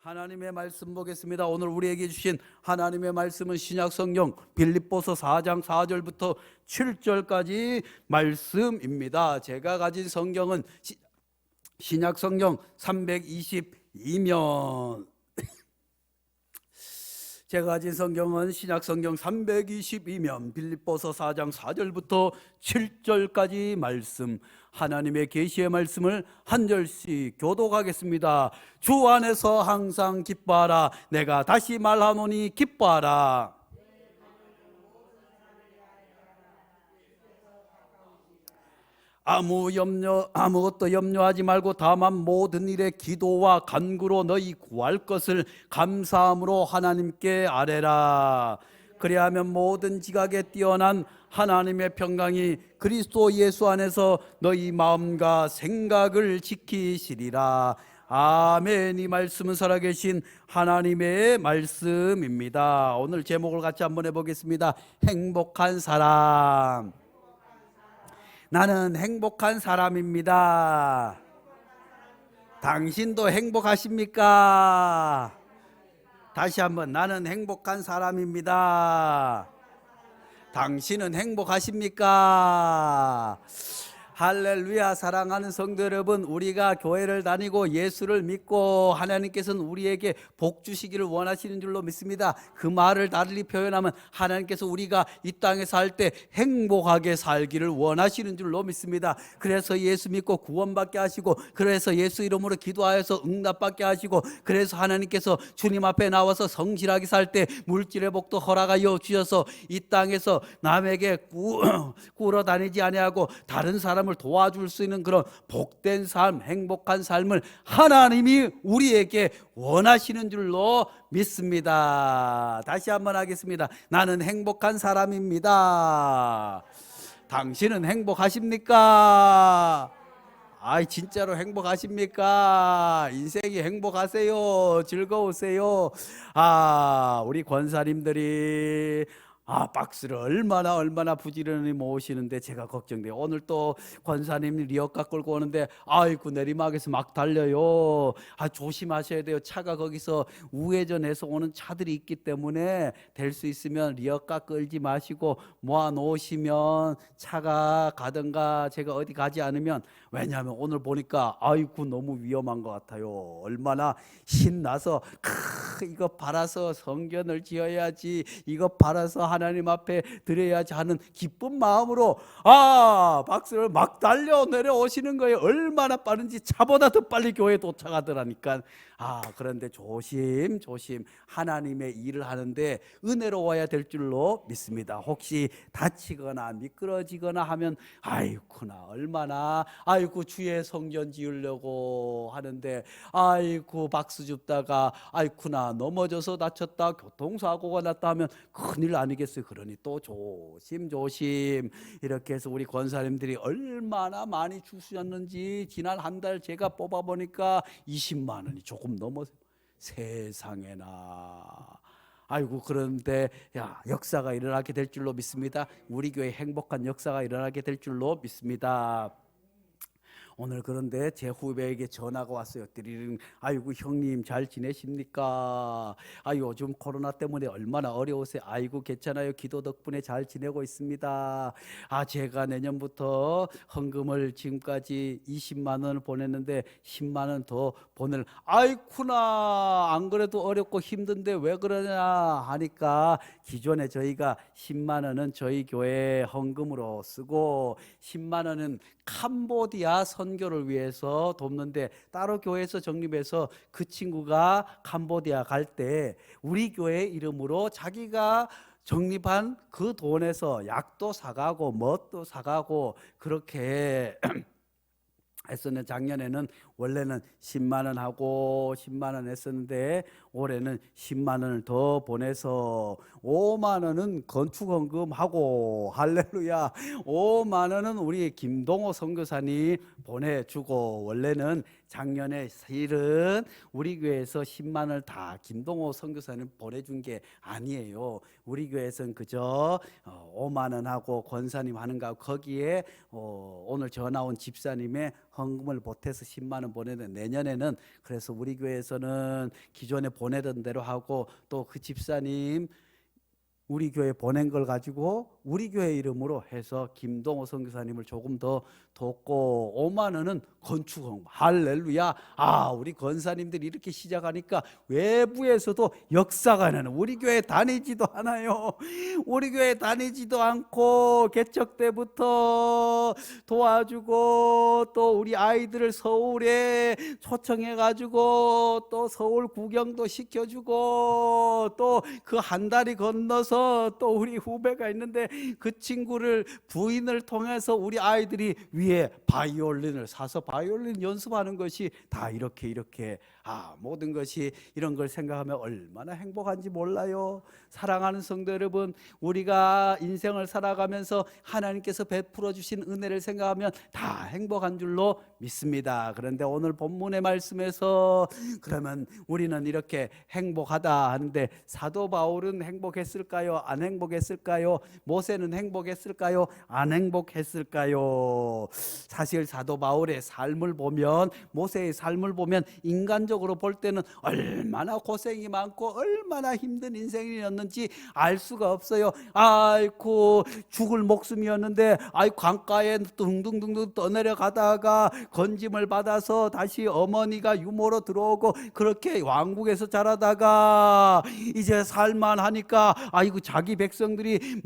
하나님의 말씀 보겠습니다. 오늘 우리에게 주신 하나님의 말씀은 신약성경 빌립보서 4장 4절부터 7절까지 말씀입니다. 제가 가진 성경은 신약성경 322면 제가 가진 성경은 신약성경 322면 빌립보서 4장 4절부터 7절까지 말씀, 하나님의 계시의 말씀을 한 절씩 교독하겠습니다. 주 안에서 항상 기뻐하라. 내가 다시 말하노니 기뻐하라. 아무것도 염려하지 말고 다만 모든 일에 기도와 간구로 너희 구할 것을 감사함으로 하나님께 아뢰라. 그리하면 모든 지각에 뛰어난 하나님의 평강이 그리스도 예수 안에서 너희 마음과 생각을 지키시리라. 아멘. 이 말씀은 살아계신 하나님의 말씀입니다. 오늘 제목을 같이 한번 해보겠습니다. 행복한 사람. 나는 행복한 사람입니다. 당신도 행복하십니까? 다시 한번, 나는 행복한 사람입니다. 당신은 행복하십니까? 할렐루야. 사랑하는 성도 여러분, 우리가 교회를 다니고 예수를 믿고 하나님께서는 우리에게 복 주시기를 원하시는 줄로 믿습니다. 그 말을 달리 표현하면 하나님께서 우리가 이 땅에 살 때 행복하게 살기를 원하시는 줄로 믿습니다. 그래서 예수 믿고 구원받게 하시고, 그래서 예수 이름으로 기도하여서 응답받게 하시고, 그래서 하나님께서 주님 앞에 나와서 성실하게 살 때 물질의 복도 허락하여 주셔서 이 땅에서 남에게 꾸러 다니지 아니하고 다른 사람을 도와줄 수 있는 그런 복된 삶, 행복한 삶을 하나님이 우리에게 원하시는 줄로 믿습니다. 다시 한번 하겠습니다. 나는 행복한 사람입니다. 당신은 행복하십니까? 진짜로 행복하십니까? 인생이 행복하세요? 즐거우세요? 우리 권사님들이 박스를 얼마나 부지런히 모으시는데 제가 걱정돼요. 오늘 또 권사님 리어카 끌고 오는데 아이고 내리막에서 막 달려요. 조심하셔야 돼요. 차가 거기서 우회전해서 오는 차들이 있기 때문에 될 수 있으면 리어카 끌지 마시고 모아 놓으시면 차가 가든가 제가 어디 가지 않으면, 왜냐하면 오늘 보니까 아이고 너무 위험한 것 같아요. 얼마나 신나서 이거 팔아서 성전을 지어야지, 이거 팔아서 하나님 앞에 드려야지 하는 기쁜 마음으로 박스를 막 달려 내려오시는 거예요. 얼마나 빠른지 차보다 더 빨리 교회에 도착하더라니까. 그런데 조심 하나님의 일을 하는데 은혜로워야 될 줄로 믿습니다. 혹시 다치거나 미끄러지거나 하면 아이쿠나 얼마나 주의 성전 지으려고 하는데 박수 줍다가 아이쿠나 넘어져서 다쳤다, 교통사고가 났다 하면 큰일 아니겠어요. 그러니 또 조심 이렇게 해서 우리 권사님들이 얼마나 많이 주셨는지 지난 한 달 제가 뽑아보니까 20만 원이 조금 넘어서 세상에나. 그런데 역사가 일어나게 될 줄로 믿습니다. 우리 교회 행복한 역사가 일어나게 될 줄로 믿습니다. 오늘 그런데 제 후배에게 전화가 왔어요. 띠리링. 형님 잘 지내십니까? 요즘 코로나 때문에 얼마나 어려우세요? 괜찮아요. 기도 덕분에 잘 지내고 있습니다. 제가 내년부터 헌금을 지금까지 20만 원을 보냈는데 10만 원 더 보낼. 아이쿠나 안 그래도 어렵고 힘든데 왜 그러냐 하니까, 기존에 저희가 10만 원은 저희 교회 헌금으로 쓰고 10만 원은 캄보디아 선교를 위해서 돕는데, 따로 교회에서 적립해서 그 친구가 캄보디아 갈 때 우리 교회 이름으로 자기가 적립한 그 돈에서 약도 사가고 뭣도 사가고 그렇게 했었는데, 작년에는 원래는 10만 원 하고 10만 원 했었는데 올해는 10만 원을 더 보내서 5만 원은 건축헌금하고, 할렐루야, 5만 원은 우리 김동호 선교사님 보내주고, 원래는 작년에 실은 우리 교회에서 10만 원을 다 김동호 선교사님 보내준 게 아니에요. 우리 교회에서는 그저 5만 원 하고 권사님 하는가, 거기에 오늘 전화 온 집사님의 헌금을 보태서 10만 원 보내는 내년에는 그래서 우리 교회에서는 기존에 보내던 대로 하고 또 그 집사님 우리 교회 보낸 걸 가지고 우리 교회 이름으로 해서 김동호 선교사님을 조금 더 돕고 5만 원은 건축 할렐루야. 우리 권사님들이 이렇게 시작하니까 외부에서도 역사가 나는 우리 교회 다니지도 않아요. 우리 교회 다니지도 않고 개척 때부터 도와주고 또 우리 아이들을 서울에 초청해 가지고 또 서울 구경도 시켜주고 또 그 한 다리 건너서 또 우리 후배가 있는데 그 친구를 부인을 통해서 우리 아이들이 위에 바이올린을 사서 바이올린 연습하는 것이 다 이렇게 모든 것이 이런 걸 생각하면 얼마나 행복한지 몰라요. 사랑하는 성도 여러분, 우리가 인생을 살아가면서 하나님께서 베풀어 주신 은혜를 생각하면 다 행복한 줄로 믿습니다. 그런데 오늘 본문의 말씀에서 그러면 우리는 이렇게 행복하다 하는데 사도 바울은 행복했을까요? 안 행복했을까요? 모세는 행복했을까요? 안 행복했을까요? 사실 사도 바울의 삶을 보면, 모세의 삶을 보면 인간적으로 볼 때는 얼마나 고생이 많고 얼마나 힘든 인생이었는지 알 수가 없어요. 아이고 죽을 목숨이었는데 강가에 둥둥둥둥 떠내려가다가 건짐을 받아서 다시 어머니가 유모로 들어오고 그렇게 왕국에서 자라다가 이제 살만하니까 자기 백성들이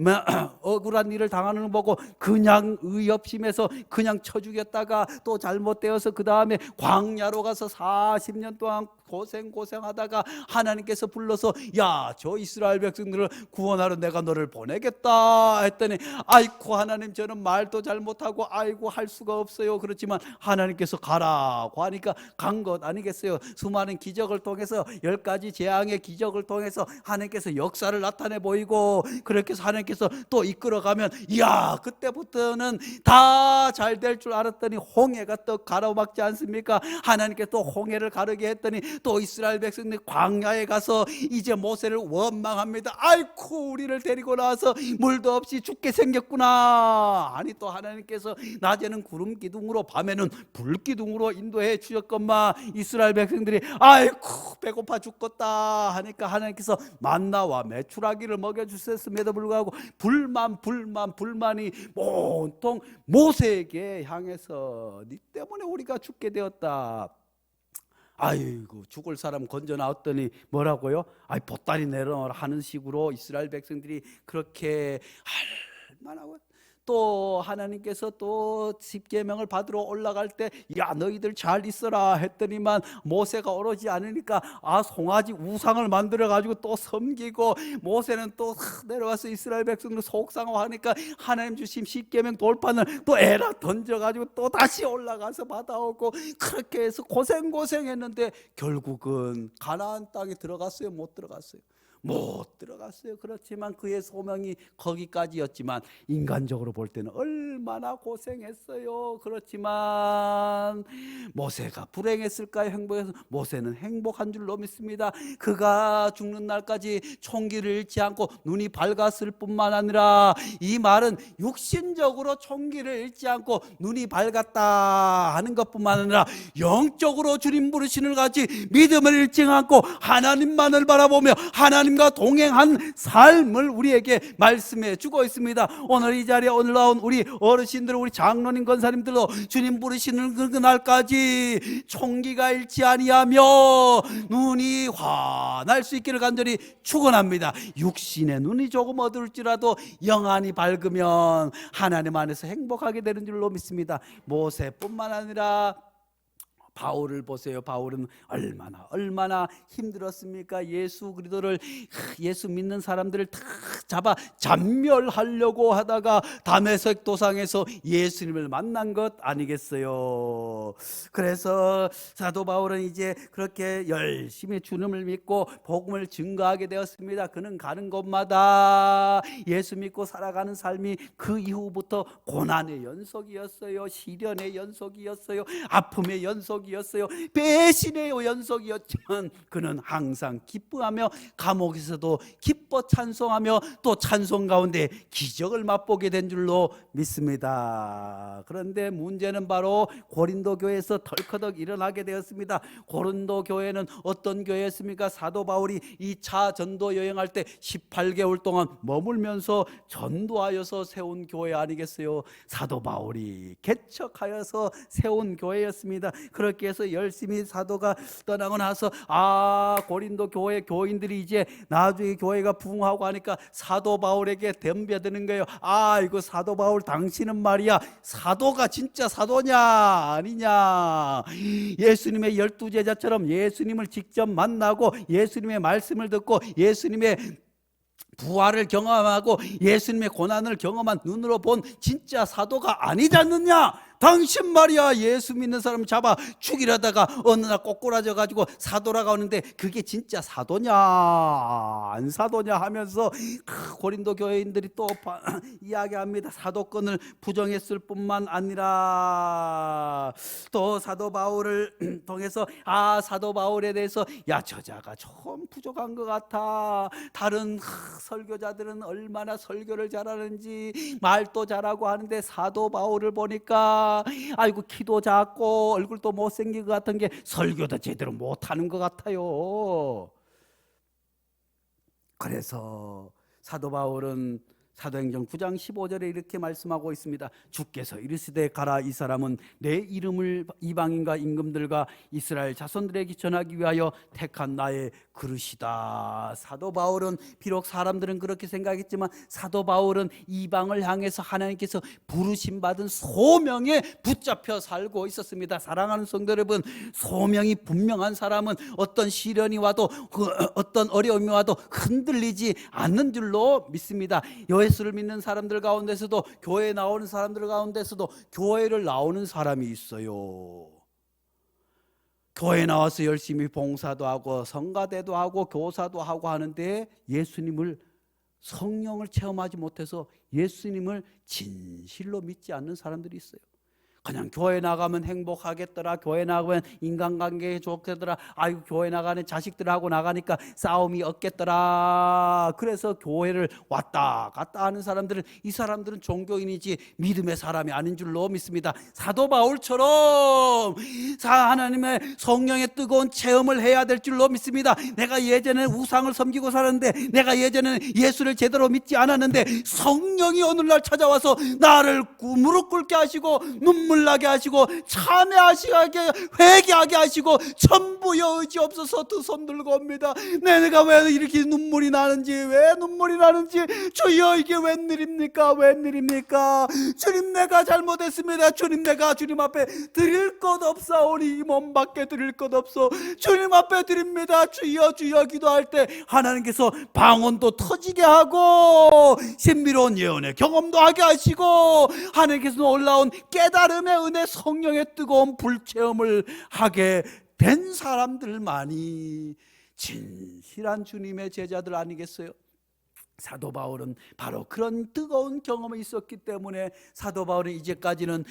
억울한 일을 당하는 거 보고 그냥 의협심에서 그냥 쳐 죽였다가 또 잘못되어서 그 다음에 광야로 가서 40년 동안 고생하다가 하나님께서 불러서 야, 저 이스라엘 백성들을 구원하러 내가 너를 보내겠다 했더니 하나님 저는 말도 잘못하고 할 수가 없어요. 그렇지만 하나님께서 가라고 하니까 간 것 아니겠어요? 수많은 기적을 통해서 10가지 재앙의 기적을 통해서 하나님께서 역사를 나타내 보이고 그렇게 해서 하나님께서 또 이끌어가면 그때부터는 다 잘 될 줄 알았더니 홍해가 또 가로막지 않습니까? 하나님께서 또 홍해를 가르게 했더니 또 이스라엘 백성들이 광야에 가서 이제 모세를 원망합니다. 우리를 데리고 나와서 물도 없이 죽게 생겼구나. 또 하나님께서 낮에는 구름 기둥으로 밤에는 불 기둥으로 인도해 주셨건만 이스라엘 백성들이 배고파 죽겠다 하니까 하나님께서 만나와 메추라기를 먹여주셨음에도 불구하고 불만이 온통 모세에게 향해서 네 때문에 우리가 죽게 되었다. 죽을 사람 건져 나왔더니 뭐라고요? 보따리 내려놓으라 하는 식으로 이스라엘 백성들이 그렇게 할 만하고 또 하나님께서 또 십계명을 받으러 올라갈 때 너희들 잘 있어라 했더니만 모세가 오르지 않으니까 송아지 우상을 만들어 가지고 또 섬기고 모세는 또 내려와서 이스라엘 백성들 속상하니까 하나님 주신 십계명 돌판을 또 에라 던져 가지고 또 다시 올라가서 받아오고 그렇게 해서 고생했는데 결국은 가나안 땅에 들어갔어요? 못 들어갔어요? 못 들어갔어요. 그렇지만 그의 소명이 거기까지였지만 인간적으로 볼 때는 얼마나 고생했어요. 그렇지만 모세가 불행했을까요? 행복해서? 모세는 행복한 줄로 믿습니다. 그가 죽는 날까지 총기를 잃지 않고 눈이 밝았을 뿐만 아니라 이 말은 육신적으로 총기를 잃지 않고 눈이 밝았다 하는 것뿐만 아니라 영적으로 주님 부르시는 같이 믿음을 잃지 않고 하나님만을 바라보며 하나님과 동행한 삶을 우리에게 말씀해 주고 있습니다. 오늘 이 자리에 올라온 우리 어르신들, 우리 장로님, 권사님들도 주님 부르시는 그 날까지 총기가 잃지 아니하며 눈이 환할 수 있기를 간절히 축원합니다. 육신의 눈이 조금 어두울지라도 영안이 밝으면 하나님 안에서 행복하게 되는 줄로 믿습니다. 모세뿐만 아니라 바울을 보세요. 바울은 얼마나 힘들었습니까? 예수 그리스도를, 예수 믿는 사람들을 다 잡아 잡멸하려고 하다가 다메섹 도상에서 예수님을 만난 것 아니겠어요? 그래서 사도 바울은 이제 그렇게 열심히 주님을 믿고 복음을 증거하게 되었습니다. 그는 가는 곳마다 예수 믿고 살아가는 삶이 그 이후부터 고난의 연속이었어요. 시련의 연속이었어요. 아픔의 연속이었어요. 연속이었어요. 배신의 연속이었지만 그는 항상 기뻐하며 감옥에서도 기뻐 찬송하며 또 찬송 가운데 기적을 맛보게 된 줄로 믿습니다. 그런데 문제는 바로 고린도 교회에서 덜커덕 일어나게 되었습니다. 고린도 교회는 어떤 교회였습니까? 사도 바울이 2차 전도 여행할 때 18개월 동안 머물면서 전도하여서 세운 교회 아니겠어요? 사도 바울이 개척하여서 세운 교회였습니다. 그렇게 해서 열심히 사도가 떠나고 나서 고린도 교회 교인들이 이제 나중에 교회가 부흥하고 하니까 사도 바울에게 덤벼드는 거예요. 이거 사도 바울 당신은 말이야 사도가 진짜 사도냐 아니냐, 예수님의 12제자처럼 예수님을 직접 만나고 예수님의 말씀을 듣고 예수님의 부활을 경험하고 예수님의 고난을 경험한 눈으로 본 진짜 사도가 아니지 않느냐? 당신 말이야 예수 믿는 사람 잡아 죽이려다가 어느 날 꼬꾸라져 가지고 사도라고 하는데 그게 진짜 사도냐 안 사도냐 하면서 고린도 교회인들이 또 이야기합니다. 사도권을 부정했을 뿐만 아니라 또 사도 바울을 통해서 사도 바울에 대해서 저자가 좀 부족한 것 같아, 다른 설교자들은 얼마나 설교를 잘하는지 말도 잘하고 하는데 사도 바울을 보니까 아이고 키도 작고 얼굴도 못생긴 것 같은 게 설교도 제대로 못하는 것 같아요. 그래서 사도 바울은 사도행전 9장 15절에 이렇게 말씀하고 있습니다. 주께서 이르시되 가라, 이 사람은 내 이름을 이방인과 임금들과 이스라엘 자손들에게 전하기 위하여 택한 나의 그릇이다. 사도 바울은 비록 사람들은 그렇게 생각했지만 사도 바울은 이방을 향해서 하나님께서 부르심 받은 소명에 붙잡혀 살고 있었습니다. 사랑하는 성도 여러분, 소명이 분명한 사람은 어떤 시련이 와도 어떤 어려움이 와도 흔들리지 않는 줄로 믿습니다. 예수를 믿는 사람들 가운데서도 교회에 나오는 사람들 가운데서도 교회를 나오는 사람이 있어요. 교회 나와서 열심히 봉사도 하고 성가대도 하고 교사도 하고 하는데 예수님을, 성령을 체험하지 못해서 예수님을 진실로 믿지 않는 사람들이 있어요. 그냥 교회 나가면 행복하겠더라, 교회 나가면 인간관계에 좋겠더라, 아이고 교회 나가는 자식들하고 나가니까 싸움이 없겠더라, 그래서 교회를 왔다 갔다 하는 사람들은, 이 사람들은 종교인이지 믿음의 사람이 아닌 줄로 믿습니다. 사도 바울처럼 하나님의 성령의 뜨거운 체험을 해야 될 줄로 믿습니다. 내가 예전에 우상을 섬기고 살았는데, 내가 예전에 예수를 제대로 믿지 않았는데 성령이 어느 날 찾아와서 나를 무릎 꿇게 하시고 눈물 나게 하시고 참회하시게 회개하게 하시고 전부여 의지 없어서 두 손 들고 옵니다. 내가 왜 이렇게 눈물이 나는지, 왜 눈물이 나는지, 주여 이게 웬일입니까, 웬일입니까? 주님 내가 잘못했습니다. 주님 내가 주님 앞에 드릴 것 없사오니 이 몸밖에 드릴 것 없어 주님 앞에 드립니다. 주여 주여 기도할 때 하나님께서 방언도 터지게 하고 신비로운 예언의 경험도 하게 하시고 하나님께서 올라온 깨달음의 은혜, 성령의 뜨거운 불체험을 하게 된 사람들만이 진실한 주님의 제자들 아니겠어요? 사도 바울은 바로 그런 뜨거운 경험이 있었기 때문에 사도 바울은 이제까지는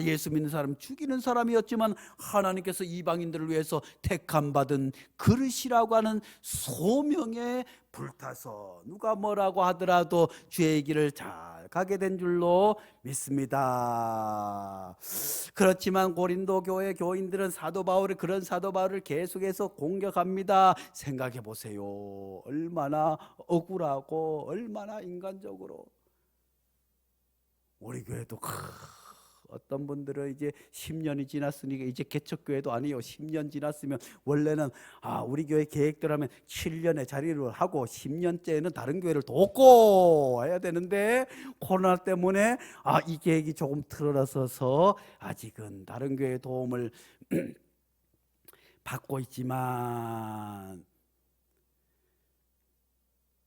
예수 믿는 사람 죽이는 사람이었지만 하나님께서 이방인들을 위해서 택함받은 그릇이라고 하는 소명에 불타서 누가 뭐라고 하더라도 주의 길을 잘 가게 된 줄로 믿습니다. 그렇지만 고린도 교회 교인들은 그런 사도 바울을 계속해서 공격합니다. 생각해 보세요. 얼마나 억울하고 얼마나 인간적으로. 우리 교회도 어떤 분들은 이제 10년이 지났으니까 이제 개척교회도 아니에요. 10년 지났으면 원래는 우리 교회 계획대로라면 7년의 자리를 하고 10년째는 다른 교회를 돕고 해야 되는데 코로나 때문에 이 계획이 조금 틀어져서 아직은 다른 교회의 도움을 받고 있지만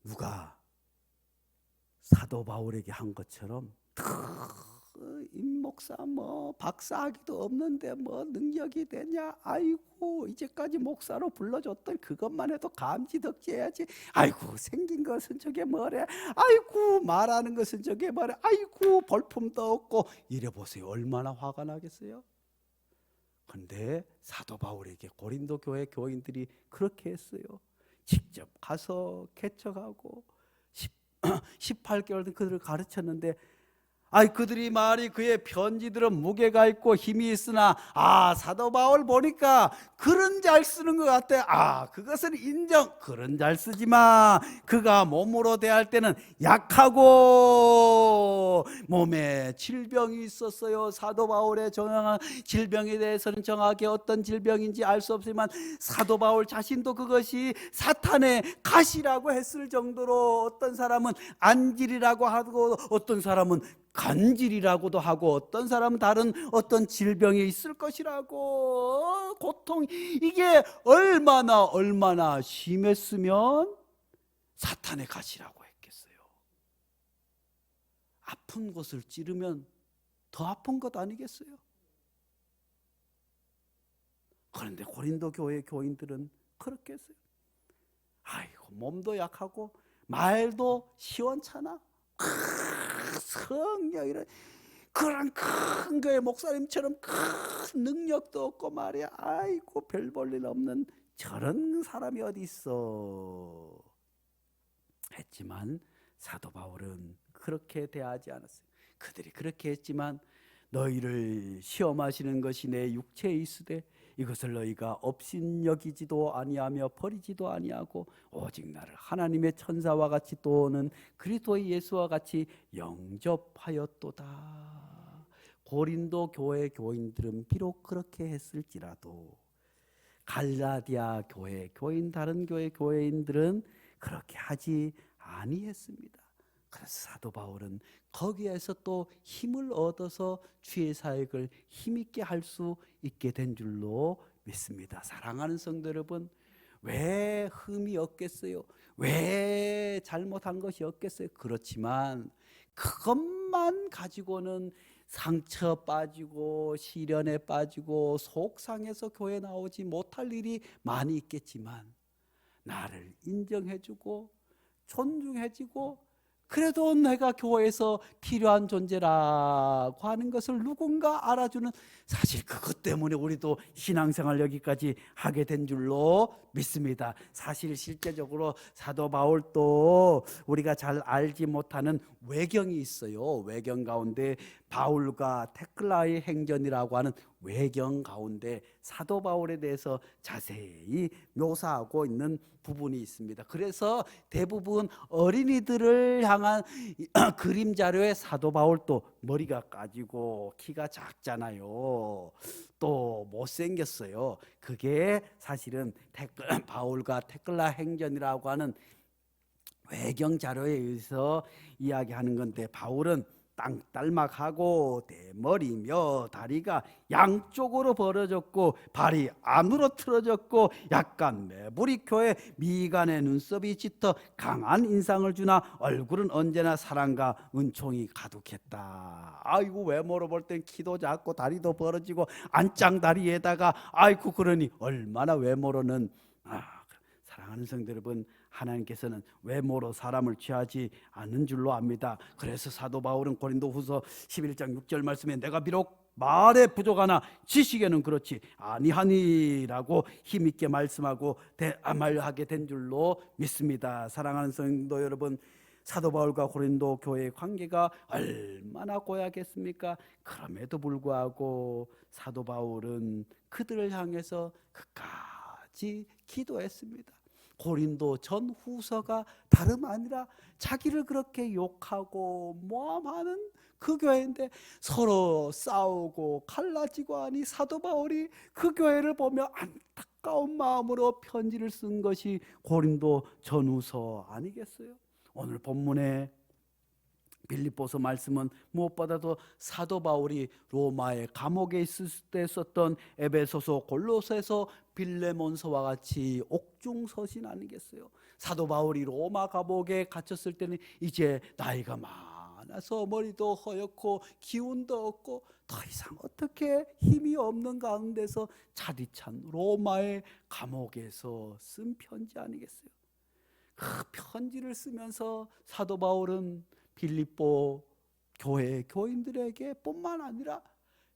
누가 사도 바울에게 한 것처럼 임목사 박사학위도 없는데 능력이 되냐, 아이고 이제까지 목사로 불러줬던 그것만 해도 감지덕지해야지, 아이고 생긴 것은 저게 뭐래, 아이고 말하는 것은 저게 뭐래, 아이고 볼품도 없고, 이래 보세요. 얼마나 화가 나겠어요? 그런데 사도 바울에게 고린도 교회 교인들이 그렇게 했어요. 직접 가서 개척하고 18개월 그들을 가르쳤는데, 그들이 말이 그의 편지들은 무게가 있고 힘이 있으나 사도 바울 보니까 글은 잘 쓰는 것 같아. 그것은 인정. 글은 잘 쓰지만 그가 몸으로 대할 때는 약하고 몸에 질병이 있었어요. 사도 바울의 정황한 질병에 대해서는 정확히 어떤 질병인지 알 수 없지만 사도 바울 자신도 그것이 사탄의 가시라고 했을 정도로, 어떤 사람은 안질이라고 하고 어떤 사람은 간질이라고도 하고 어떤 사람은 다른 어떤 질병이 있을 것이라고, 고통, 이게 얼마나 심했으면 사탄의 가시라고 했겠어요. 아픈 곳을 찌르면 더 아픈 것 아니겠어요? 그런데 고린도 교회 교인들은 그렇게 했어요. 몸도 약하고 말도 시원찮아. 성령이란 그런 큰 교회 목사님처럼 큰 능력도 없고 말이야. 별 볼 일 없는 저런 사람이 어디 있어 했지만, 사도 바울은 그렇게 대하지 않았어요. 그들이 그렇게 했지만 너희를 시험하시는 것이 내 육체에 있으되 이것을 너희가 업신여기지도 아니하며 버리지도 아니하고 오직 나를 하나님의 천사와 같이 또는 그리스도의 예수와 같이 영접하였도다. 고린도 교회 교인들은 비록 그렇게 했을지라도 갈라디아 교회 교인, 다른 교회 교인들은 그렇게 하지 아니했습니다. 그래서 사도 바울은 거기에서 또 힘을 얻어서 주의 사역을 힘있게 할 수 있게 된 줄로 믿습니다. 사랑하는 성도 여러분, 왜 흠이 없겠어요? 왜 잘못한 것이 없겠어요? 그렇지만 그것만 가지고는 상처 빠지고 시련에 빠지고 속상해서 교회 나오지 못할 일이 많이 있겠지만, 나를 인정해주고 존중해주고 그래도 내가 교회에서 필요한 존재라고 하는 것을 누군가 알아주는, 사실 그것 때문에 우리도 신앙생활 여기까지 하게 된 줄로 믿습니다. 사실 실제적으로 사도 바울도 우리가 잘 알지 못하는 외경이 있어요. 외경 가운데 바울과 테클라의 행전이라고 하는 외경 가운데 사도 바울에 대해서 자세히 묘사하고 있는 부분이 있습니다. 그래서 대부분 어린이들을 향한 그림 자료에 사도 바울도 머리가 까지고 키가 작잖아요. 또 못생겼어요. 그게 사실은 바울과 테클라 행전이라고 하는 외경 자료에 의해서 이야기하는 건데, 바울은 땅딸막하고 대머리며 다리가 양쪽으로 벌어졌고 발이 안으로 틀어졌고 약간 매부리교에 미간에 눈썹이 짙어 강한 인상을 주나 얼굴은 언제나 사랑과 은총이 가득했다. 외모로 볼 땐 키도 작고 다리도 벌어지고 안짱다리에다가 그러니 얼마나 외모로는, 사랑하는 성도 여러분, 하나님께서는 외모로 사람을 취하지 않는 줄로 압니다. 그래서 사도 바울은 고린도후서 11장 6절 말씀에 내가 비록 말에 부족하나 지식에는 그렇지 아니하니라고 힘있게 말씀하고 말하게 된 줄로 믿습니다. 사랑하는 성도 여러분, 사도 바울과 고린도 교회의 관계가 얼마나 고약했습니까? 그럼에도 불구하고 사도 바울은 그들을 향해서 끝까지 기도했습니다. 고린도 전 후서가 다름 아니라 자기를 그렇게 욕하고 모함하는 그 교회인데 서로 싸우고 갈라지고 하니 사도 바울이 그 교회를 보며 안타까운 마음으로 편지를 쓴 것이 고린도 전후서 아니겠어요? 오늘 본문에 빌립보서 말씀은 무엇보다도 사도 바울이 로마의 감옥에 있을 때 썼던 에베소서, 골로새서, 빌레몬서와 같이 옥중서신 아니겠어요? 사도 바울이 로마 감옥에 갇혔을 때는 이제 나이가 많아서 머리도 허옇고 기운도 없고 더 이상 어떻게 힘이 없는 가운데서 차디찬 로마의 감옥에서 쓴 편지 아니겠어요? 그 편지를 쓰면서 사도 바울은 빌립보 교회 교인들에게 뿐만 아니라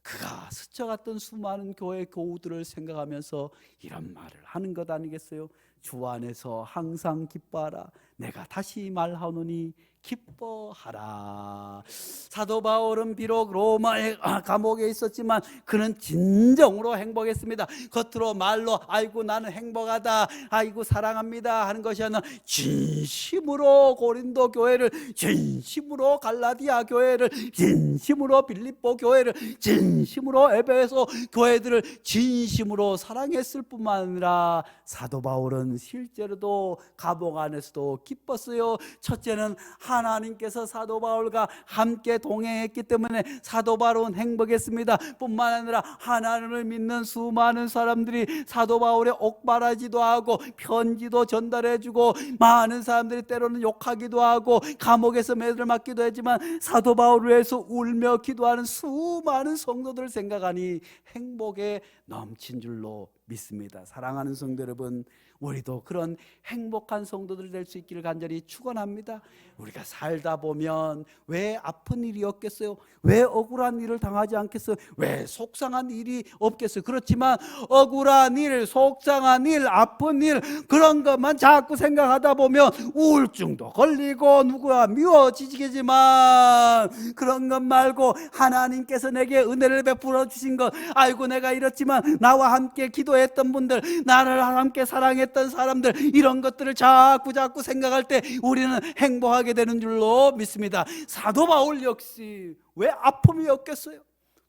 그가 스쳐갔던 수많은 교회 교우들을 생각하면서 이런 말을 하는 것 아니겠어요? 주 안에서 항상 기뻐하라. 내가 다시 말하노니 기뻐하라. 사도 바울은 비록 로마의 감옥에 있었지만 그는 진정으로 행복했습니다. 겉으로 말로 아이고 나는 행복하다, 아이고 사랑합니다 하는 것이 아니라 진심으로 고린도 교회를, 진심으로 갈라디아 교회를, 진심으로 빌립보 교회를, 진심으로 에베소 교회들을 진심으로 사랑했을 뿐만 아니라 사도 바울은 실제로도 감옥 안에서도 기뻤어요. 첫째는 하나님께서 사도 바울과 함께 동행했기 때문에 사도 바울은 행복했습니다. 뿐만 아니라 하나님을 믿는 수많은 사람들이 사도 바울의 옥바라지도 하고 편지도 전달해주고, 많은 사람들이 때로는 욕하기도 하고 감옥에서 매를 맞기도 했지만 사도 바울을 위해서 울며 기도하는 수많은 성도들을 생각하니 행복에 넘친 줄로 믿습니다. 사랑하는 성도 여러분, 우리도 그런 행복한 성도들 될 수 있기를 간절히 축원합니다. 우리가 살다 보면 왜 아픈 일이 없겠어요? 왜 억울한 일을 당하지 않겠어요? 왜 속상한 일이 없겠어요? 그렇지만 억울한 일, 속상한 일, 아픈 일, 그런 것만 자꾸 생각하다 보면 우울증도 걸리고 누구야 미워지겠지만, 그런 것 말고 하나님께서 내게 은혜를 베풀어 주신 것, 아이고 내가 이렇지만 나와 함께 기도했던 분들, 나를 함께 사랑했던 사람들, 이런 것들을 자꾸 생각할 때 우리는 행복하게 되는 줄로 믿습니다. 사도 바울 역시 왜 아픔이 없겠어요?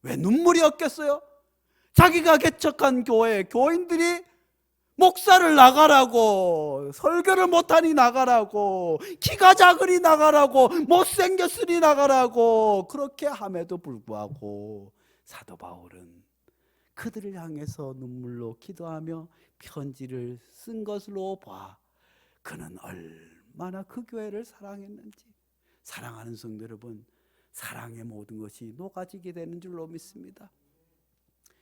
왜 눈물이 없겠어요? 자기가 개척한 교회 교인들이 목사를 나가라고, 설교를 못하니 나가라고, 키가 작으니 나가라고, 못생겼으니 나가라고 그렇게 함에도 불구하고 사도 바울은 그들을 향해서 눈물로 기도하며 편지를 쓴 것으로 봐 그는 얼마나 그 교회를 사랑했는지. 사랑하는 성도 여러분, 사랑의 모든 것이 녹아지게 되는 줄로 믿습니다.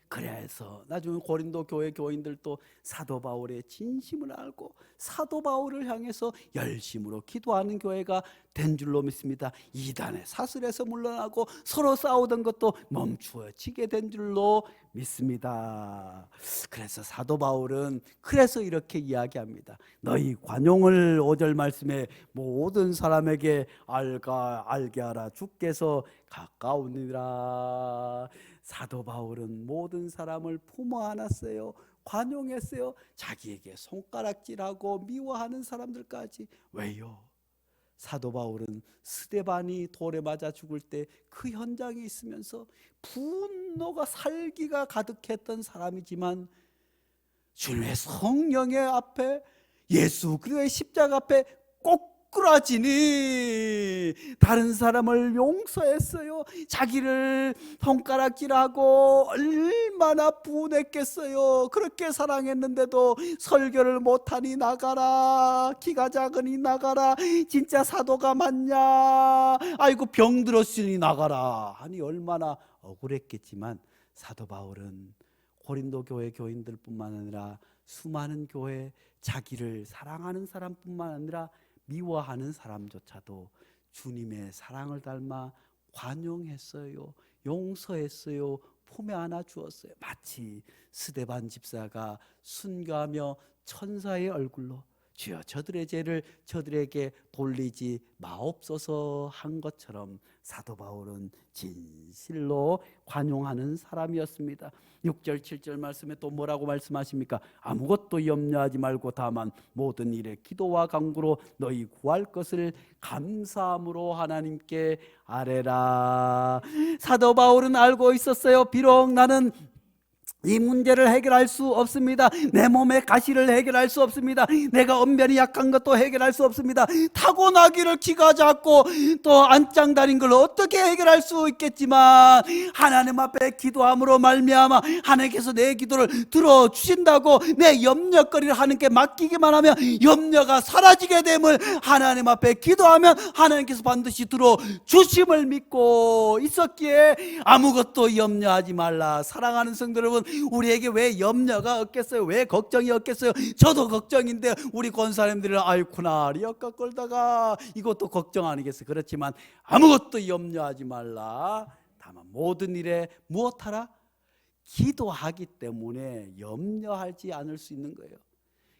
그래야 해서 나중에 고린도 교회 교인들도 사도 바울의 진심을 알고 사도 바울을 향해서 열심으로 기도하는 교회가 된 줄로 믿습니다. 이단의 사슬에서 물러나고 서로 싸우던 것도 멈추어지게 된 줄로 믿습니다. 그래서 사도 바울은 그래서 이렇게 이야기합니다. 너희 관용을 5절 말씀에 모든 사람에게 알게 하라. 주께서 가까우니라. 사도 바울은 모든 사람을 품어 안았어요. 관용했어요. 자기에게 손가락질하고 미워하는 사람들까지. 왜요? 사도 바울은 스데반이 돌에 맞아 죽을 때 그 현장에 있으면서 분노가, 살기가 가득했던 사람이지만 주님의 성령의 앞에, 예수 그리스도의 십자가 앞에 꼬꾸라지니 다른 사람을 용서했어요. 자기를 손가락질하고 얼마나 분했겠어요. 그렇게 사랑했는데도 설교를 못하니 나가라, 키가 작으니 나가라, 진짜 사도가 맞냐, 아이고 병들었으니 나가라 하니 얼마나 억울했겠지만 사도 바울은 고린도 교회 교인들뿐만 아니라 수많은 교회, 자기를 사랑하는 사람뿐만 아니라 미워하는 사람조차도 주님의 사랑을 닮아 관용했어요. 용서했어요. 품에 안아 주었어요. 마치 스데반 집사가 순교하며 천사의 얼굴로 주여 저들의 죄를 저들에게 돌리지 마옵소서 한 것처럼 사도 바울은 진실로 관용하는 사람이었습니다. 6절 7절 말씀에 또 뭐라고 말씀하십니까? 아무것도 염려하지 말고 다만 모든 일에 기도와 간구로 너희 구할 것을 감사함으로 하나님께 아뢰라. 사도 바울은 알고 있었어요. 비록 나는 이 문제를 해결할 수 없습니다. 내 몸의 가시를 해결할 수 없습니다. 내가 언변이 약한 것도 해결할 수 없습니다. 타고나기를 키가 작고 또 안짱다린 걸 어떻게 해결할 수 있겠지만 하나님 앞에 기도함으로 말미암아 하나님께서 내 기도를 들어주신다고 내 염려거리를 하나님께 맡기기만 하면 염려가 사라지게 됨을 하나님 앞에 기도하면 하나님께서 반드시 들어주심을 믿고 있었기에 아무것도 염려하지 말라. 사랑하는 성도 여러분, 우리에게 왜 염려가 없겠어요? 왜 걱정이 없겠어요? 저도 걱정인데 우리 권사님들은 아이쿠나 리어카 끌다가 이것도 걱정 아니겠어요? 그렇지만 아무것도 염려하지 말라. 다만 모든 일에 무엇하라? 기도하기 때문에 염려하지 않을 수 있는 거예요.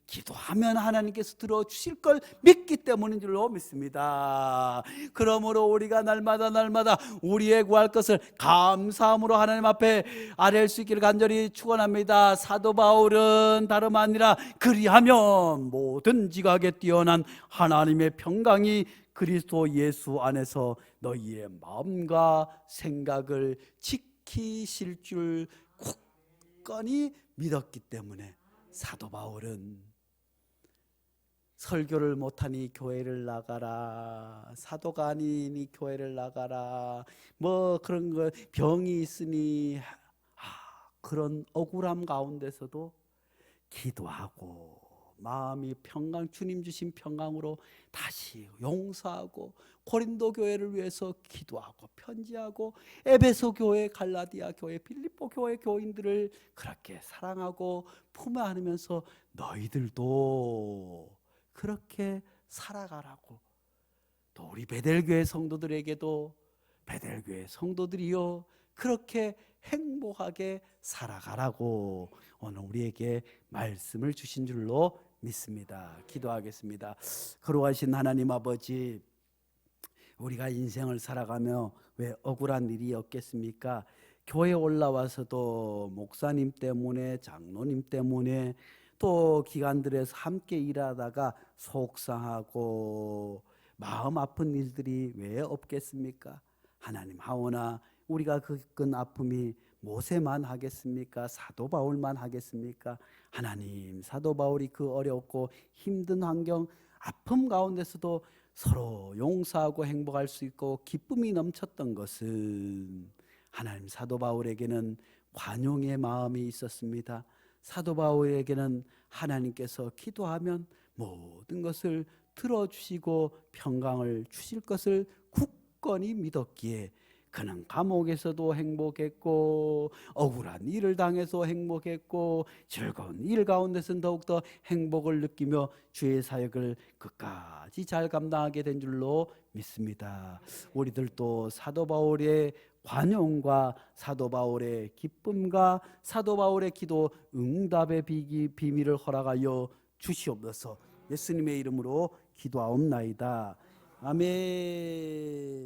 기도하면 하나님께서 들어주실 걸 믿기 때문인 줄로 믿습니다. 그러므로 우리가 날마다 우리의 구할 것을 감사함으로 하나님 앞에 아뢰을 수 있기를 간절히 축원합니다. 사도 바울은 다름 아니라 그리하면 모든 지각에 뛰어난 하나님의 평강이 그리스도 예수 안에서 너희의 마음과 생각을 지키실 줄 굳건히 믿었기 때문에 사도 바울은 설교를 못하니 교회를 나가라, 사도가 아니니 교회를 나가라, 뭐 그런 거, 병이 있으니 그런 억울함 가운데서도 기도하고 마음이 평강, 주님 주신 평강으로 다시 용서하고 고린도 교회를 위해서 기도하고 편지하고 에베소 교회, 갈라디아 교회, 빌립보 교회 교인들을 그렇게 사랑하고 품에 안으면서 너희들도 그렇게 살아가라고, 또 우리 베델교회 성도들에게도 베델교회 성도들이요 그렇게 행복하게 살아가라고 오늘 우리에게 말씀을 주신 줄로 믿습니다. 기도하겠습니다. 거룩하신 하나님 아버지, 우리가 인생을 살아가며 왜 억울한 일이 없겠습니까? 교회에 올라와서도 목사님 때문에, 장로님 때문에, 또 기관들에서 함께 일하다가 속상하고 마음 아픈 일들이 왜 없겠습니까? 하나님, 하오나 우리가 겪은 아픔이 모세만 하겠습니까? 사도 바울만 하겠습니까? 하나님, 사도 바울이 그 어렵고 힘든 환경, 아픔 가운데서도 서로 용서하고 행복할 수 있고 기쁨이 넘쳤던 것은 하나님, 사도 바울에게는 관용의 마음이 있었습니다. 사도 바울에게는 하나님께서 기도하면 모든 것을 들어주시고 평강을 주실 것을 굳건히 믿었기에 그는 감옥에서도 행복했고 억울한 일을 당해서 행복했고 즐거운 일 가운데서는 더욱더 행복을 느끼며 주의 사역을 끝까지 잘 감당하게 된 줄로 믿습니다. 우리들도 사도 바울의 관용과 사도 바울의 기쁨과 사도 바울의 기도 응답의 비밀을 허락하여 주시옵소서. 예수님의 이름으로 기도하옵나이다. 아멘.